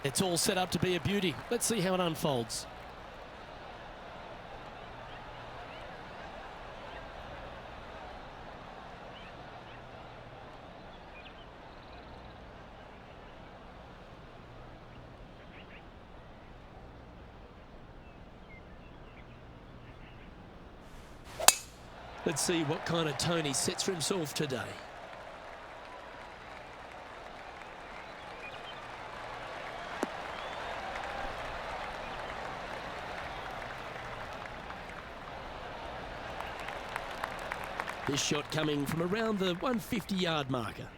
It's all set up to be a beauty. Let's see how it unfolds. Let's see what kind of tone he sets for himself today. This shot coming from around the 150-yard marker.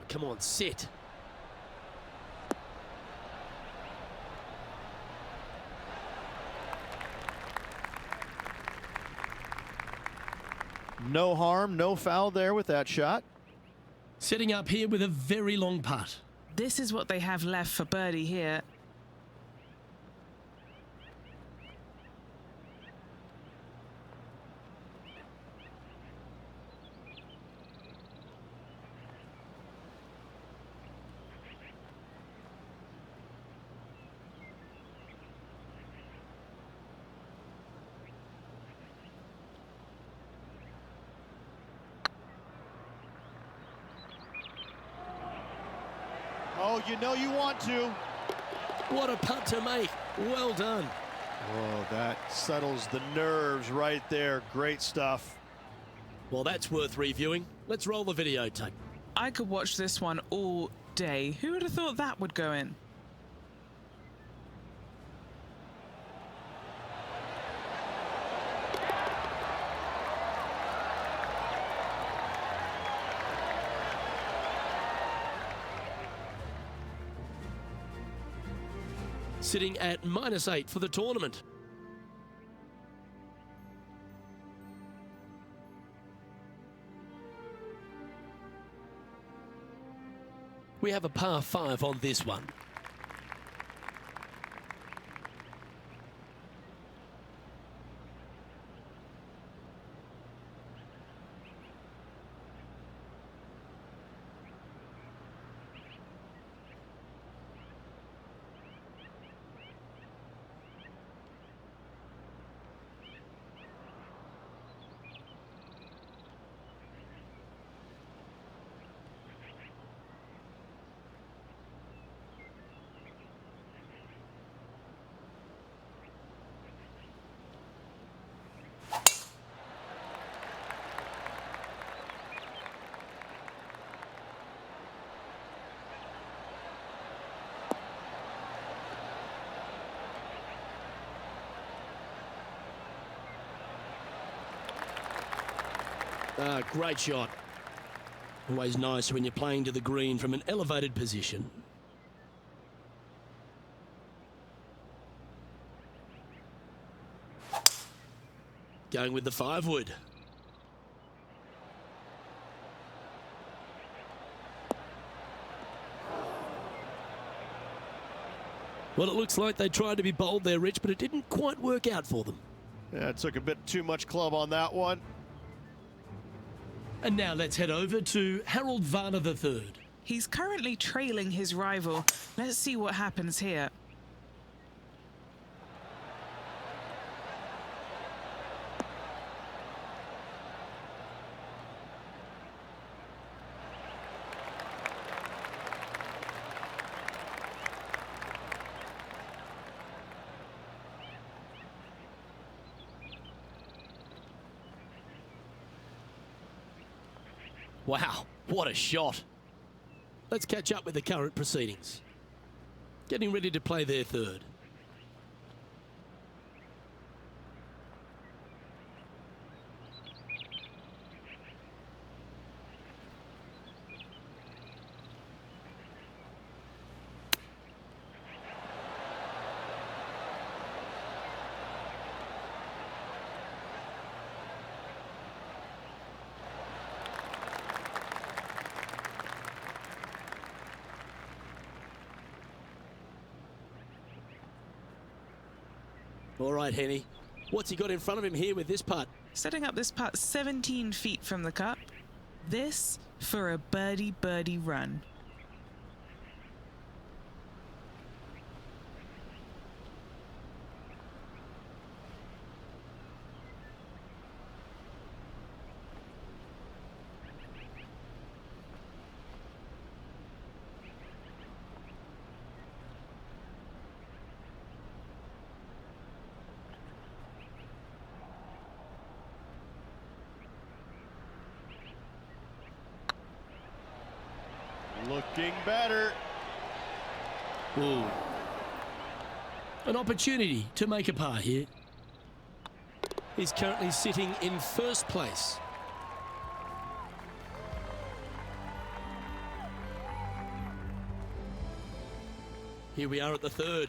Come on, sit. No harm, no foul there with that shot. Setting up here with a very long putt. This is what they have left for birdie here. Oh, you know you want to. What a putt to make. Well done. Oh, that settles the nerves right there. Great stuff. Well, that's worth reviewing. Let's roll the videotape. I could watch this one all day. Who would have thought that would go in? Sitting at -8 for the tournament. We have a par 5 on this one. Great shot. Always nice when you're playing to the green from an elevated position. Going with the 5-wood. Well, it looks like they tried to be bold there, Rich, but it didn't quite work out for them. Yeah, it took a bit too much club on that one. And now let's head over to Harold Varner III. He's currently trailing his rival. Let's see what happens here. Wow, what a shot. Let's catch up with the current proceedings. Getting ready to play their third. All right, Henny. What's he got in front of him here with this putt? Setting up this putt 17 feet from the cup. This for a birdie run. Looking better. Ooh. An opportunity to make a par here. He's currently sitting in first place. Here we are at the third.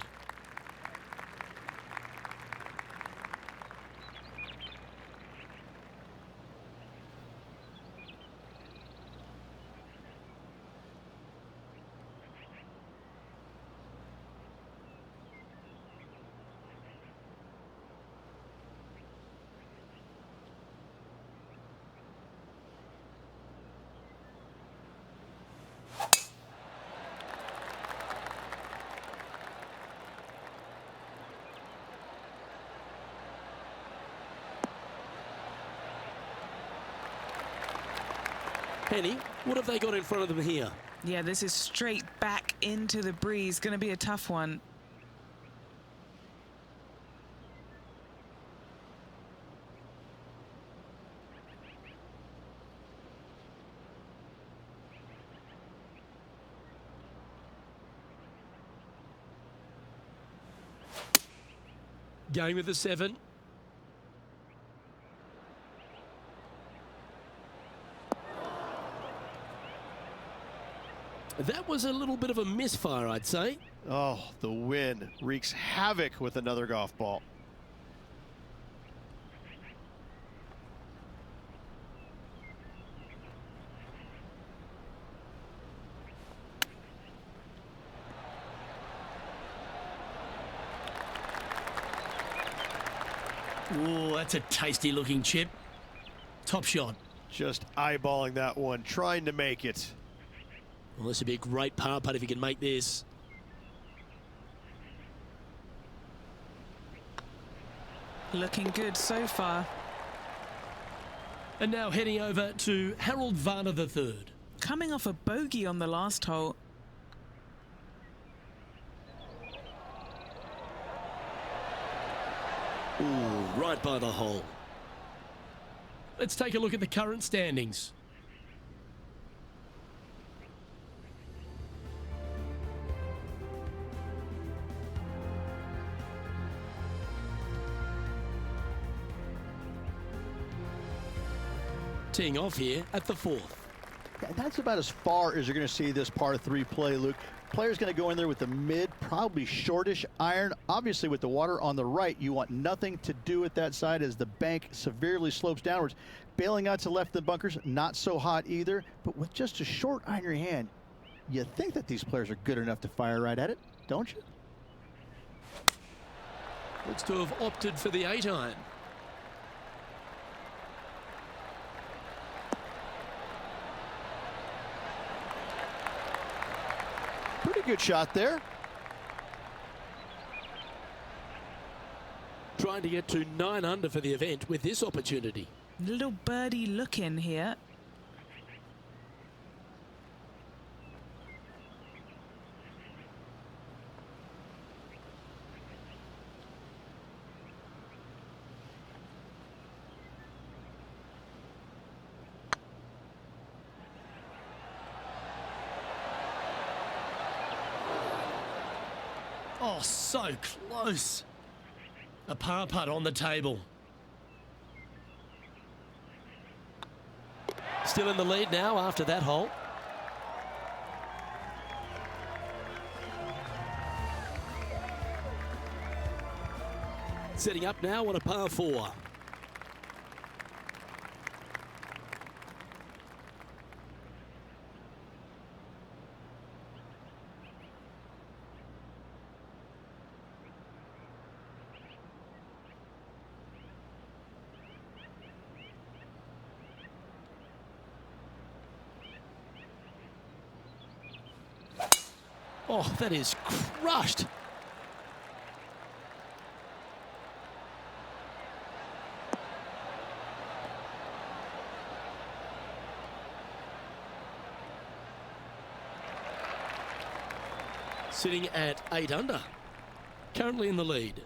Henny, what have they got in front of them here? Yeah, this is straight back into the breeze. Going to be a tough one. Going with the 7. That was a little bit of a misfire, I'd say. Oh, the wind wreaks havoc with another golf ball. Ooh, that's a tasty looking chip. Top shot. Just eyeballing that one, trying to make it. Well, this would be a great par putt if he can make this. Looking good so far. And now heading over to Harold Varner III. Coming off a bogey on the last hole. Ooh, right by the hole. Let's take a look at the current standings. Teeing off here at the 4th. That's about as far as you're going to see this par 3 play, Luke. Player's going to go in there with the mid, probably shortish iron. Obviously, with the water on the right, you want nothing to do with that side as the bank severely slopes downwards. Bailing out to left of the bunkers, not so hot either. But with just a short iron in your hand, you think that these players are good enough to fire right at it, don't you? Looks to have opted for the 8-iron. Pretty good shot there. Trying to get to 9 under for the event with this opportunity. Little birdie look in here. Oh, so close. A par putt on the table. Still in the lead now after that hole. Setting up now on a par 4. Oh, that is crushed. Sitting at 8 under, currently in the lead.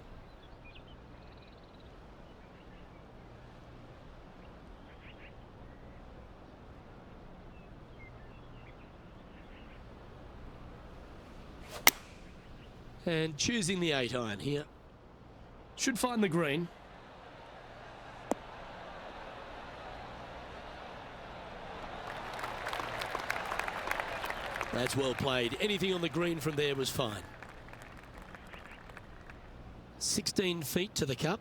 And choosing the 8 iron here. Should find the green. That's well played. Anything on the green from there was fine. 16 feet to the cup.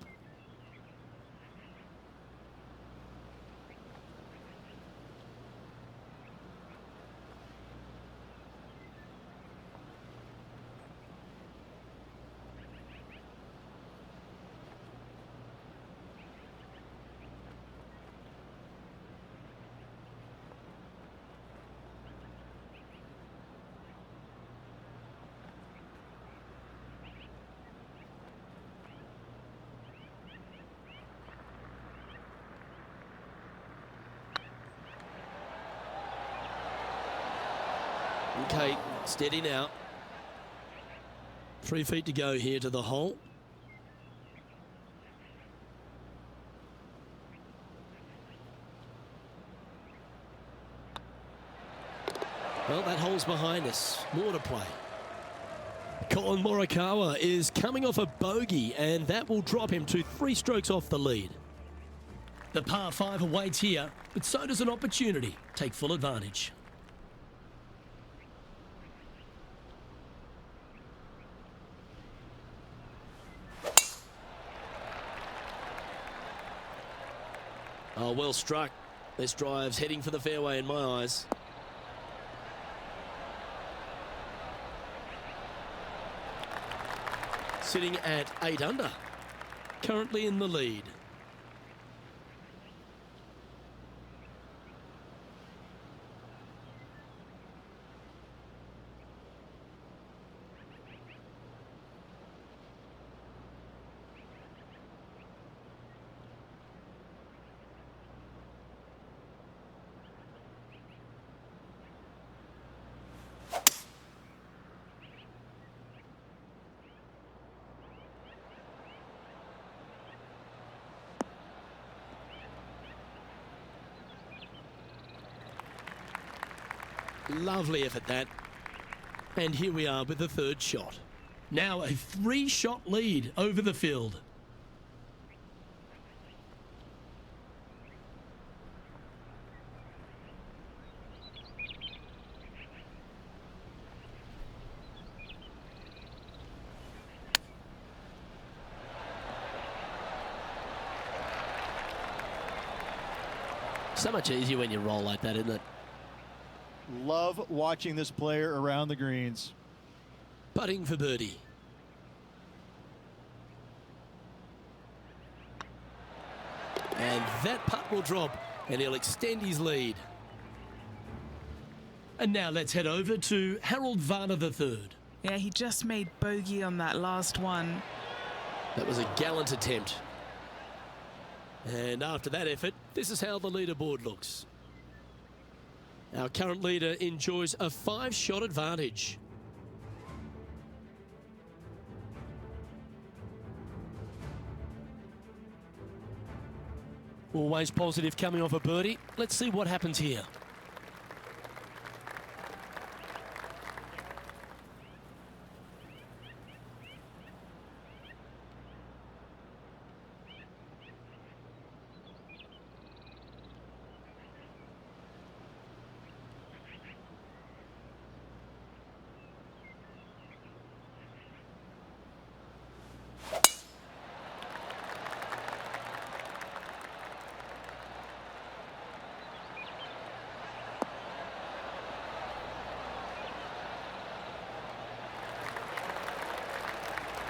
Okay, steady now. 3 feet to go here to the hole. Well, that hole's behind us. More to play. Colin Morikawa is coming off a bogey, and that will drop him to 3 strokes off the lead. The par 5 awaits here, but so does an opportunity. Take full advantage. Oh, well struck. This drive's heading for the fairway in my eyes. Sitting at 8 under, currently in the lead. Lovely effort that. And here we are with the 3rd shot. Now a 3-shot lead over the field. So much easier when you roll like that, isn't it? Love watching this player around the greens. Putting for birdie. And that putt will drop, and he'll extend his lead. And now let's head over to Harold Varner III. Yeah, he just made bogey on that last one. That was a gallant attempt. And after that effort, this is how the leaderboard looks. Our current leader enjoys a 5-shot advantage. Always positive coming off a birdie. Let's see what happens here.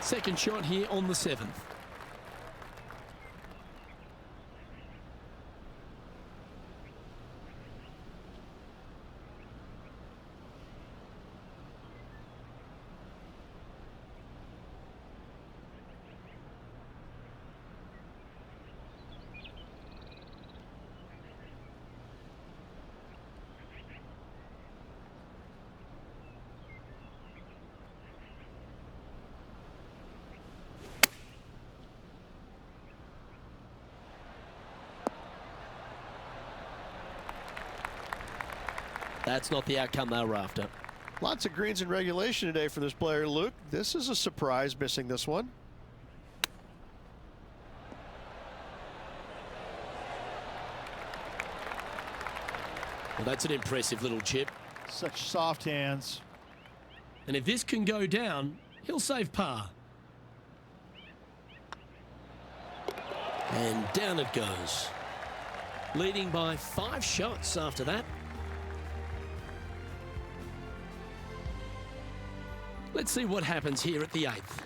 Second shot here on the 7th. That's not the outcome they were after. Lots of greens in regulation today for this player, Luke. This is a surprise, missing this one. Well, that's an impressive little chip. Such soft hands. And if this can go down, he'll save par. And down it goes. Leading by 5 shots after that. Let's see what happens here at the 8th.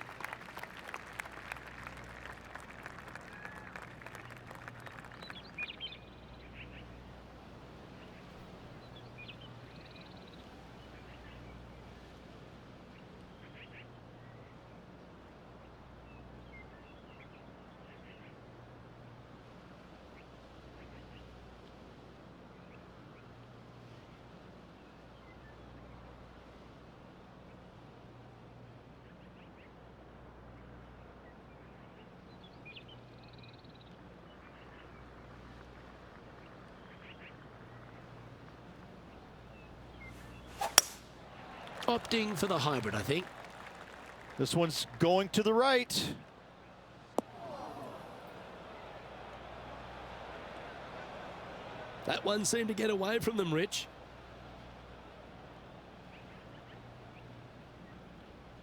Opting for the hybrid, I think. This one's going to the right. That one seemed to get away from them, Rich.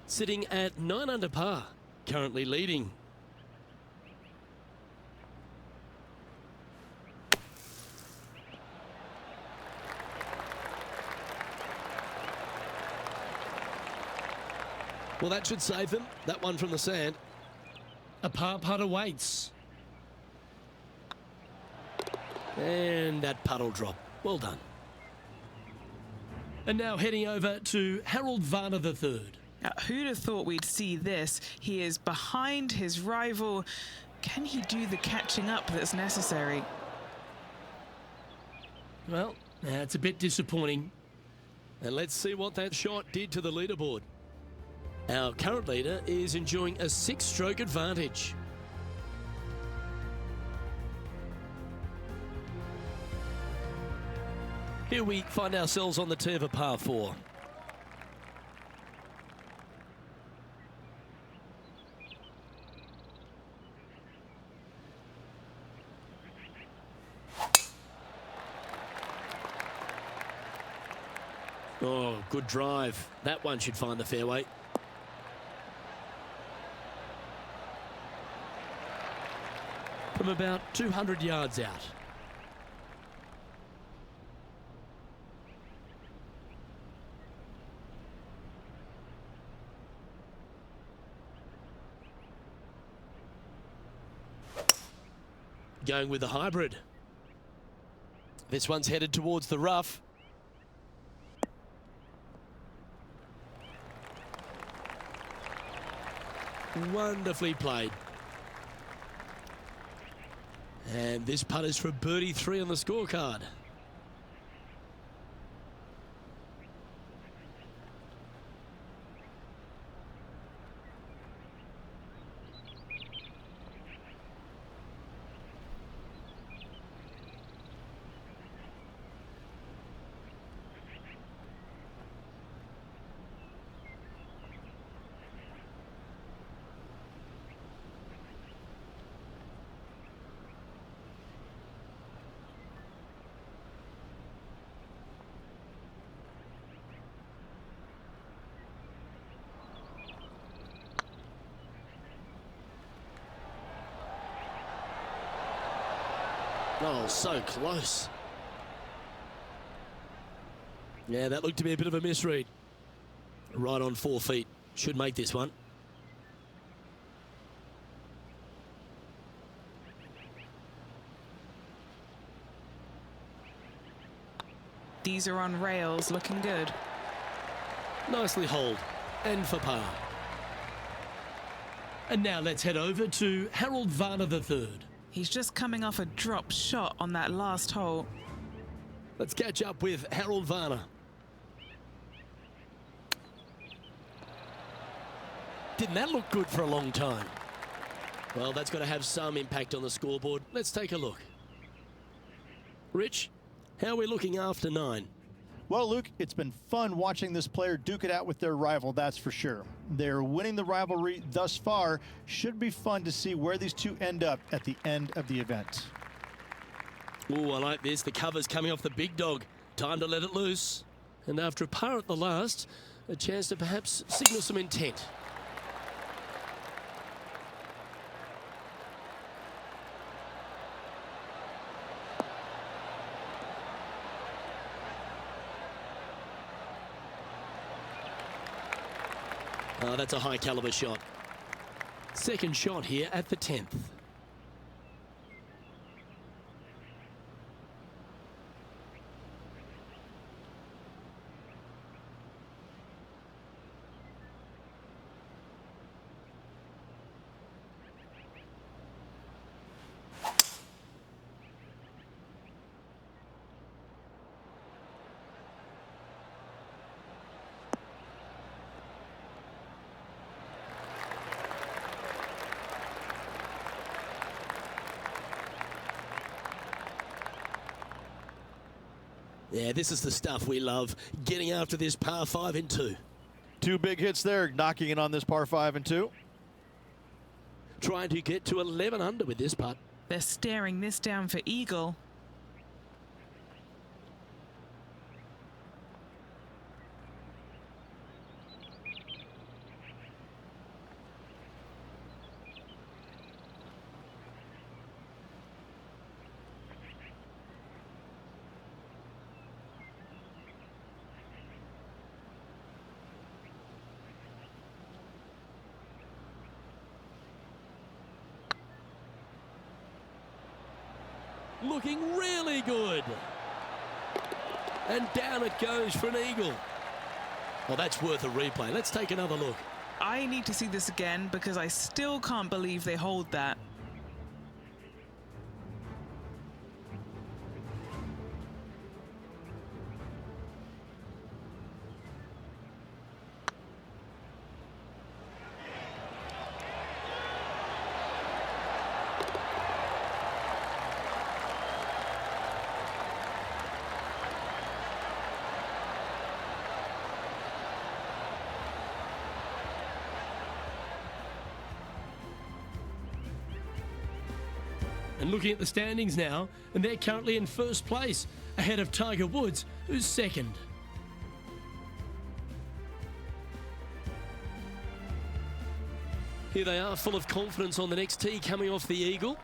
Sitting at 9 under par, currently leading. Well, that should save them. That one from the sand. A par putt awaits. And that puddle drop. Well done. And now heading over to Harold Varner III. Now, who'd have thought we'd see this? He is behind his rival. Can he do the catching up that's necessary? Well, that's a bit disappointing. And let's see what that shot did to the leaderboard. Our current leader is enjoying a 6-stroke advantage. Here we find ourselves on the tee of a par 4. Oh, good drive. That one should find the fairway. From about 200 yards out. Going with the hybrid. This one's headed towards the rough. Wonderfully played. And this putt is for birdie 3 on the scorecard. Oh, so close. Yeah, that looked to be a bit of a misread. Right on 4 feet. Should make this one. These are on rails, looking good. Nicely holed. And for par. And now let's head over to Harold Varner III. He's just coming off a drop shot on that last hole. Let's catch up with Harold Varner. Didn't that look good for a long time? Well, that's got to have some impact on the scoreboard. Let's take a look. Rich, how are we looking after 9? Well, Luke, it's been fun watching this player duke it out with their rival, that's for sure. They're winning the rivalry thus far. Should be fun to see where these two end up at the end of the event. Oh, I like this. The cover's coming off the big dog. Time to let it loose. And after a par at the last, a chance to perhaps signal some intent. Oh, that's a high caliber shot. Second shot here at the 10th. Yeah, this is the stuff we love, getting after this par 5 and 2. Two big hits there, knocking in on this par 5 and 2. Trying to get to 11 under with this putt. They're staring this down for eagle. Looking really good. And down it goes for an eagle. Well, that's worth a replay. Let's take another look. I need to see this again because I still can't believe they hold that. And looking at the standings now, and they're currently in first place, ahead of Tiger Woods, who's second. Here they are, full of confidence on the next tee, coming off the eagle.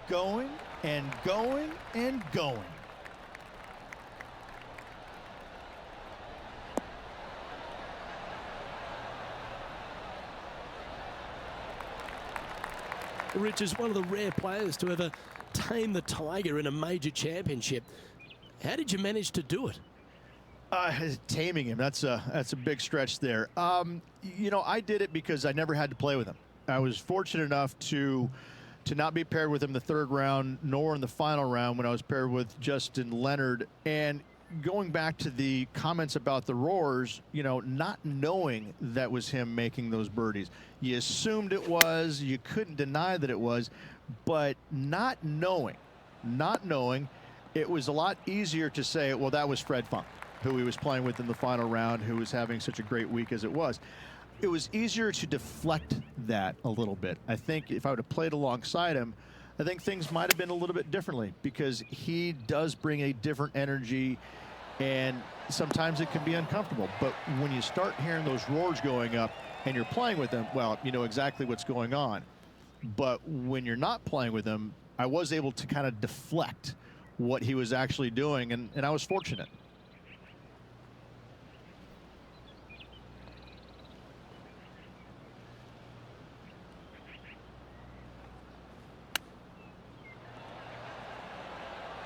Going and going and going. Rich is one of the rare players to ever tame the Tiger in a major championship. How did you manage to do it? Taming him, that's a big stretch there. You know, I did it because I never had to play with him. I was fortunate enough to not be paired with him in the third round, nor in the final round when I was paired with Justin Leonard. And going back to the comments about the roars, you know, not knowing that was him making those birdies. You assumed it was, you couldn't deny that it was, but not knowing, it was a lot easier to say, well, that was Fred Funk, who he was playing with in the final round, who was having such a great week as it was. It was easier to deflect that a little bit. I think if I would have played alongside him, I think things might have been a little bit differently, because he does bring a different energy, and sometimes it can be uncomfortable. But when you start hearing those roars going up and you're playing with him, well, you know exactly what's going on. But when you're not playing with him, I was able to kind of deflect what he was actually doing, and I was fortunate.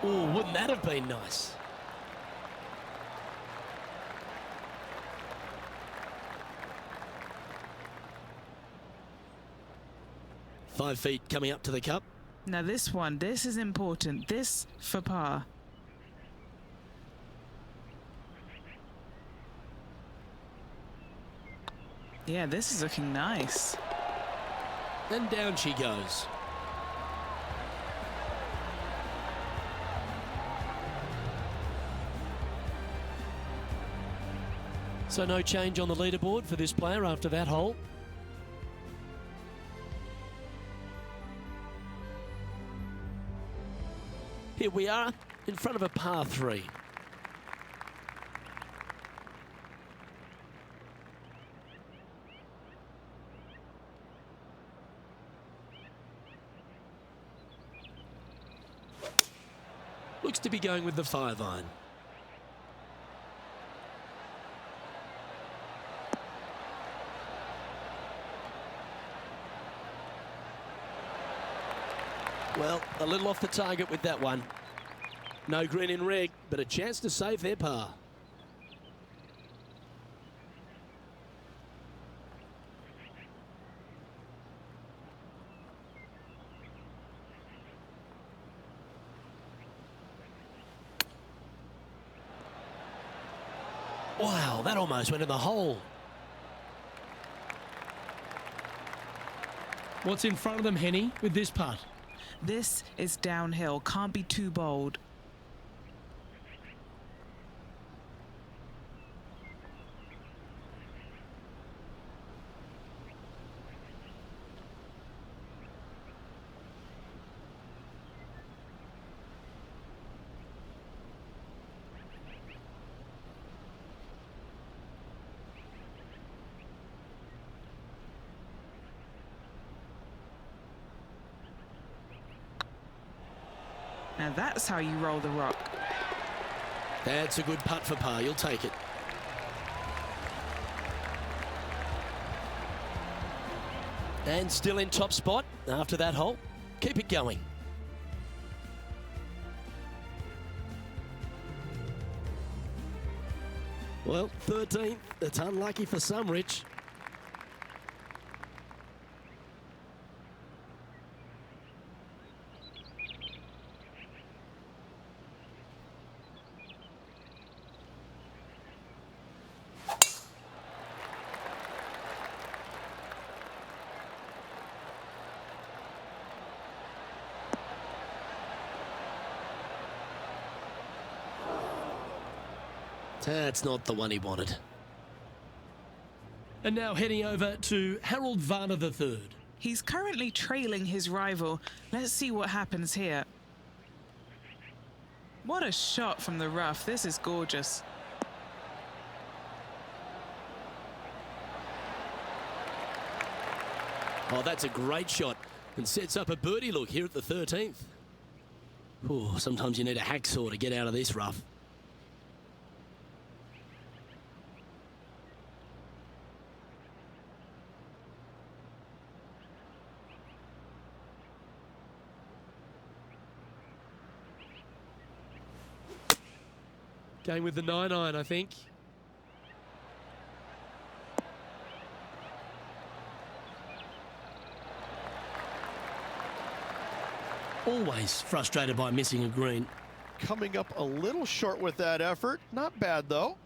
Oh, wouldn't that have been nice? Five feet coming up to the cup. Now this one, this is important. This for par. Yeah, this is looking nice. And down she goes. So no change on the leaderboard for this player after that hole. Here we are in front of a par 3. Looks to be going with the 5-iron. Well, a little off the target with that one. No green in red, but a chance to save their par. Wow, that almost went in the hole. What's in front of them, Henny, with this putt? This is downhill. Can't be too bold. Now that's how you roll the rock. That's a good putt for par. You'll take it. And still in top spot after that hole. Keep it going. Well, 13th. It's unlucky for some, Rich. That's not the one he wanted. And now heading over to Harold Varner III. He's currently trailing his rival. Let's see what happens here. What a shot from the rough. This is gorgeous. Oh, that's a great shot and sets up a birdie look here at the 13th. Ooh, sometimes you need a hacksaw to get out of this rough. Going with the 9-iron, I think. Always frustrated by missing a green. Coming up a little short with that effort. Not bad, though.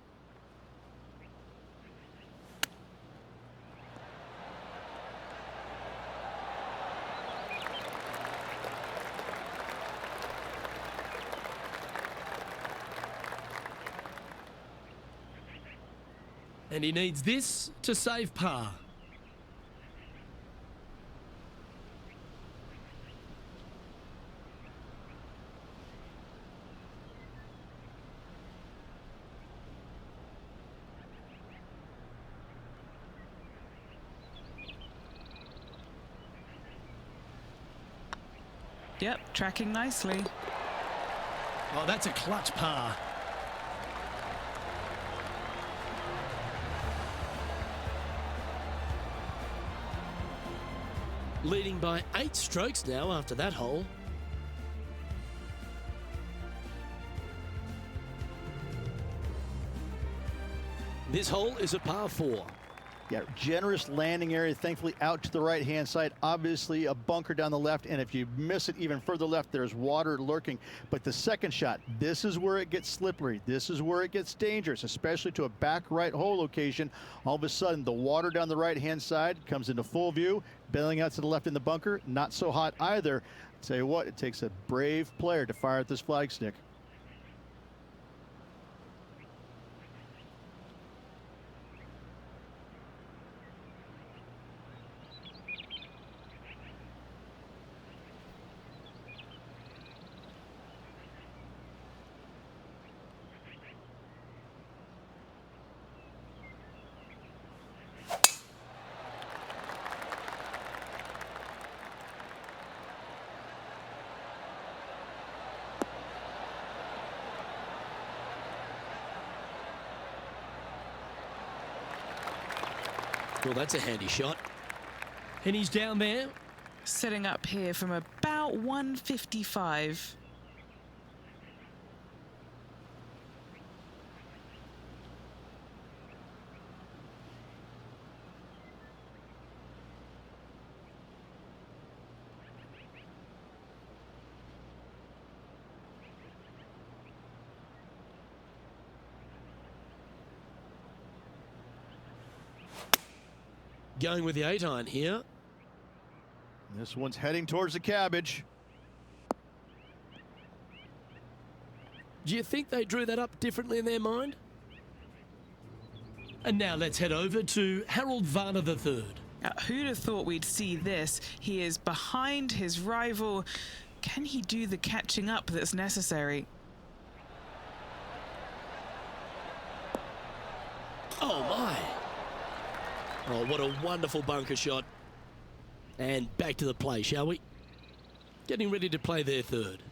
And he needs this to save par. Yep, tracking nicely. Oh, that's a clutch par. Leading by 8 strokes now after that hole. This hole is a par 4. Yeah, generous landing area, thankfully out to the right-hand side. Obviously a bunker down the left, and if you miss it even further left, there's water lurking. But the second shot, this is where it gets slippery. This is where it gets dangerous, especially to a back right hole location. All of a sudden, the water down the right-hand side comes into full view, bailing out to the left in the bunker. Not so hot either. Tell you what, it takes a brave player to fire at this flag stick. Well, that's a handy shot. And he's down there. Setting up here from about 155. Going with the 8-iron here. This one's heading towards the cabbage. Do you think they drew that up differently in their mind? And now let's head over to Harold Varner III. Who'd have thought we'd see this? He is behind his rival. Can he do the catching up that's necessary? Oh, my. Oh, what a wonderful bunker shot. And back to the play, shall we? Getting ready to play their third.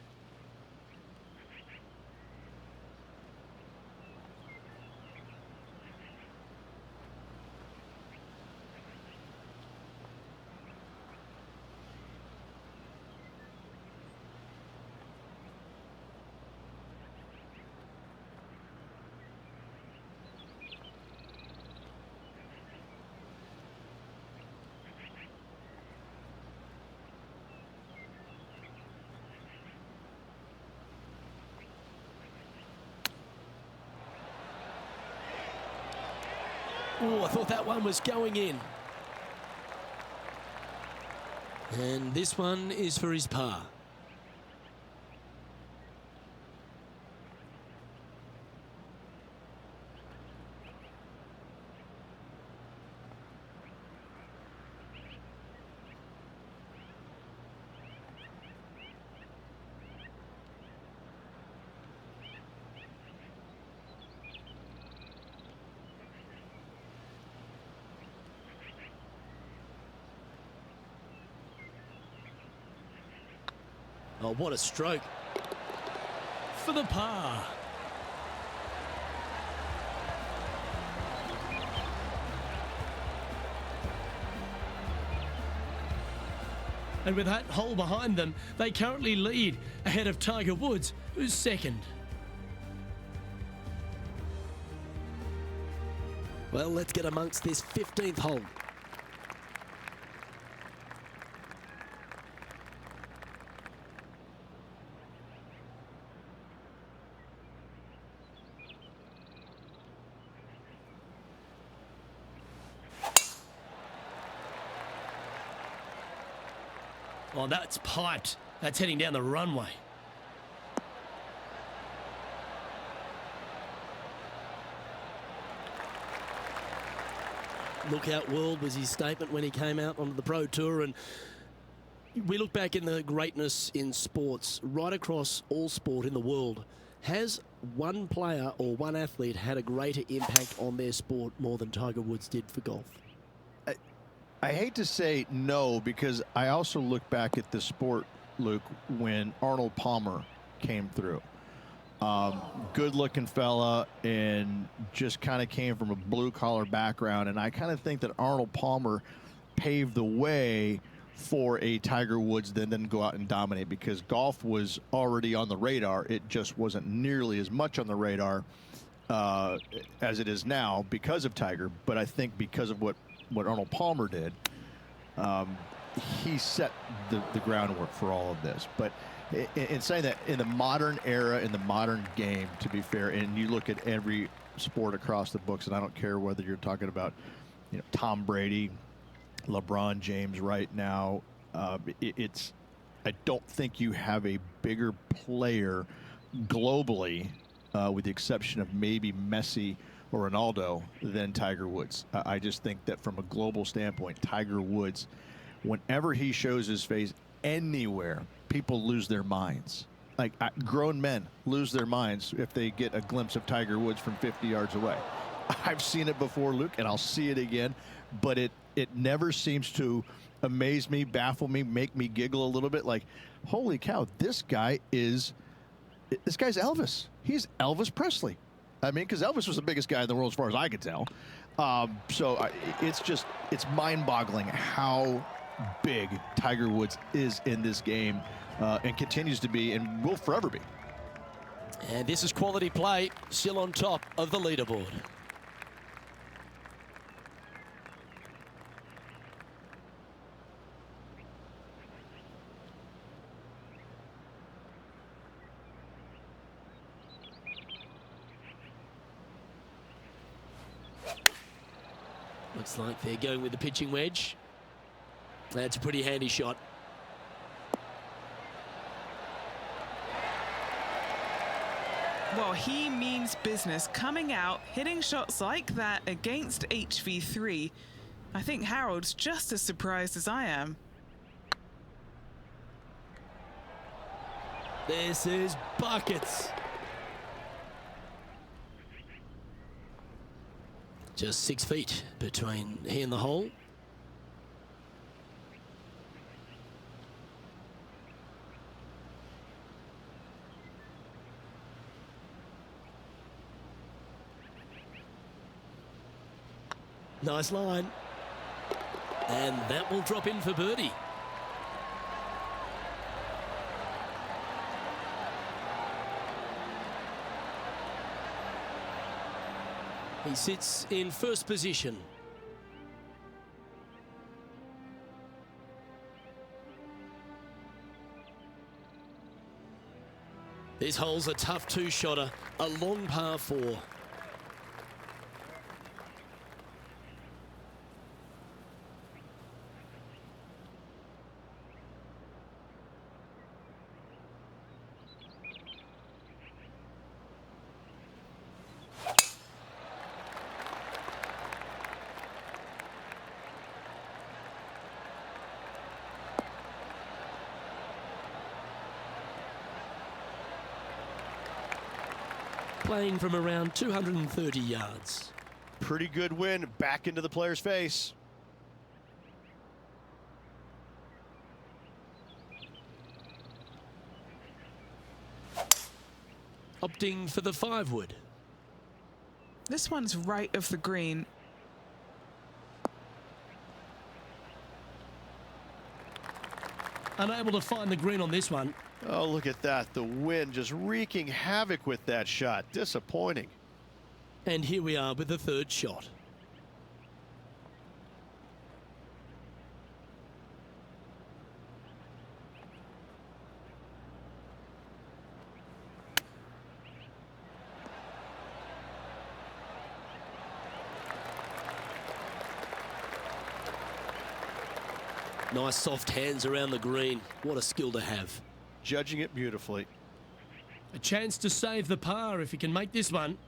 Oh, I thought that one was going in. And this one is for his par. Oh, what a stroke. For the par. And with that hole behind them, they currently lead ahead of Tiger Woods, who's second. Well, let's get amongst this 15th hole. Oh, that's piped. That's heading down the runway. Look out world was his statement when he came out onto the Pro Tour. And we look back in the greatness in sports, right across all sport in the world. Has one player or one athlete had a greater impact on their sport more than Tiger Woods did for golf? I hate to say no, because I also look back at the sport, Luke, when Arnold Palmer came through. Good-looking fella and just kind of came from a blue-collar background. And I kind of think that Arnold Palmer paved the way for a Tiger Woods that didn't go out and dominate, because golf was already on the radar. It just wasn't nearly as much on the radar as it is now because of Tiger, but I think because of what Arnold Palmer did, he set the groundwork for all of this. But in saying that, in the modern era, in the modern game, to be fair, and you look at every sport across the books, and I don't care whether you're talking about, you know, Tom Brady, LeBron James right now, I don't think you have a bigger player globally, with the exception of maybe Messi or Ronaldo, than Tiger Woods. I just think that from a global standpoint, Tiger Woods, whenever he shows his face anywhere, people lose their minds. Like, grown men lose their minds if they get a glimpse of Tiger Woods from 50 yards away. I've seen it before, Luke, and I'll see it again, but it never seems to amaze me, baffle me, make me giggle a little bit. Like, holy cow, this guy's Elvis. He's Elvis Presley. I mean, because Elvis was the biggest guy in the world as far as I could tell. It's mind-boggling how big Tiger Woods is in this game, and continues to be, and will forever be. And this is quality play, still on top of the leaderboard. Looks like they're going with the pitching wedge. That's a pretty handy shot. Well, he means business. Coming out, hitting shots like that against HV3. I think Harold's just as surprised as I am. This is buckets. Just 6 feet between he and the hole. Nice line. And that will drop in for birdie. He sits in first position. This hole's a tough two-shotter, a long par 4. Playing from around 230 yards. Pretty good win back into the player's face. Opting for the 5-wood. This one's right of the green. Unable to find the green on this one. Oh, look at that. The wind just wreaking havoc with that shot. Disappointing. And here we are with the 3rd shot. Nice soft hands around the green. What a skill to have. Judging it beautifully. A chance to save the par if he can make this one.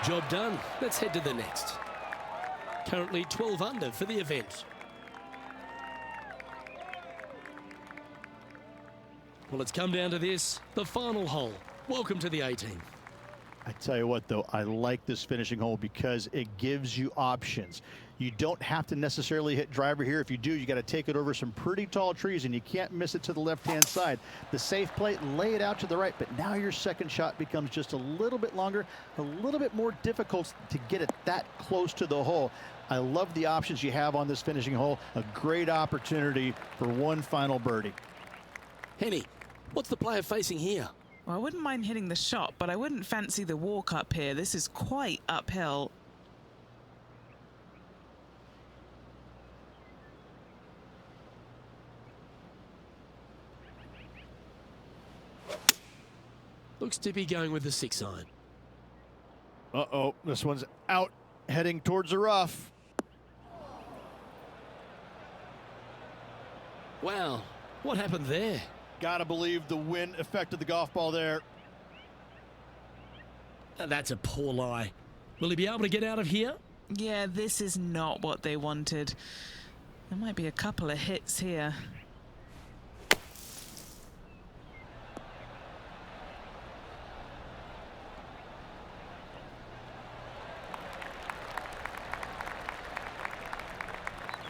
Job done. Let's head to the next. Currently 12 under for the event. Well, it's come down to this, the final hole. Welcome to the 18th. I tell you what, though, I like this finishing hole because it gives you options. You don't have to necessarily hit driver here. If you do, you got to take it over some pretty tall trees, and you can't miss it to the left-hand side. The safe play, lay it out to the right, but now your second shot becomes just a little bit longer, a little bit more difficult to get it that close to the hole. I love the options you have on this finishing hole. A great opportunity for one final birdie. Henny, what's the player facing here? Well, I wouldn't mind hitting the shot, but I wouldn't fancy the walk up here. This is quite uphill. Looks to be going with the 6-iron. Uh-oh, this one's out, heading towards the rough. Wow, what happened there? Gotta believe the wind affected the golf ball there. That's a poor lie. Will he be able to get out of here? Yeah, this is not what they wanted. There might be a couple of hits here.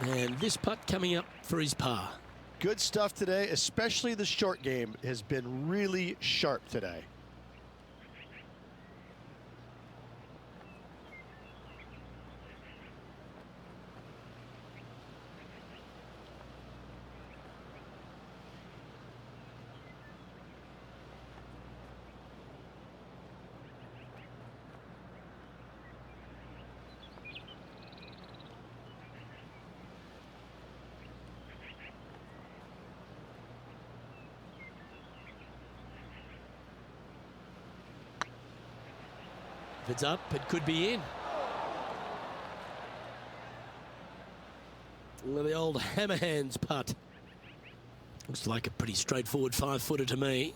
And this putt coming up for his par. Good stuff today, especially the short game has been really sharp today. If it's up, it could be in. Well, the old hammer hands putt. Looks like a pretty straightforward 5-footer to me.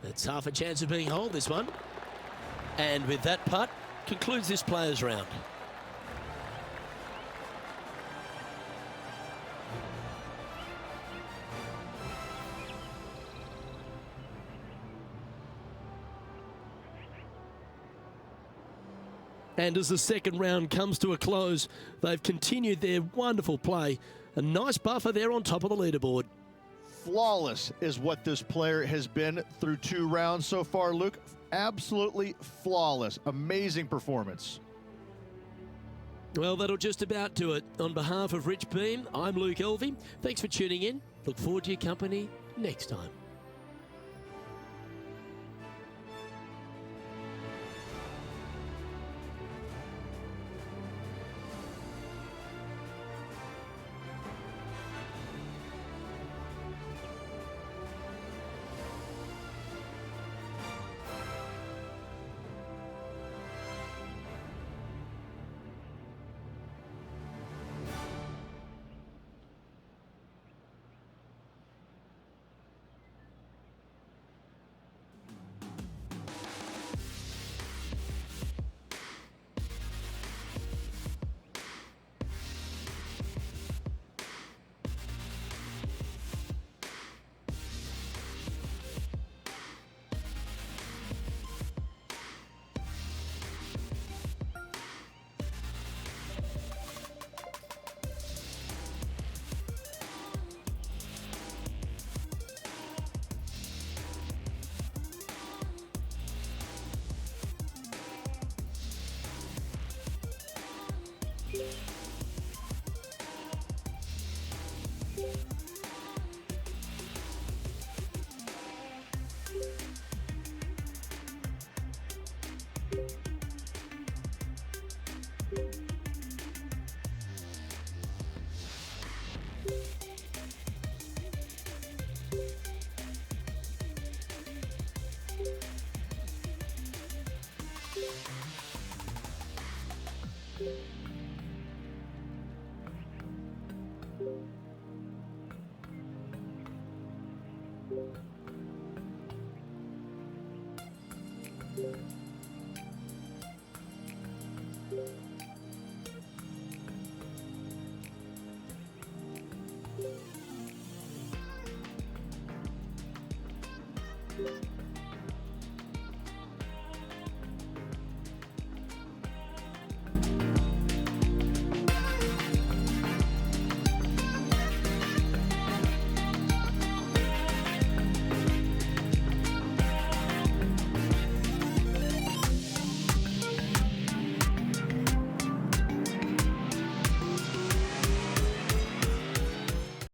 That's half a chance of being holed, this one. And with that putt, concludes this players' round. And as the second round comes to a close, they've continued their wonderful play. A nice buffer there on top of the leaderboard. Flawless is what this player has been through 2 rounds so far, Luke. Absolutely flawless. Amazing performance. Well, that'll just about do it. On behalf of Rich Beam, I'm Luke Elvey. Thanks for tuning in. Look forward to your company next time.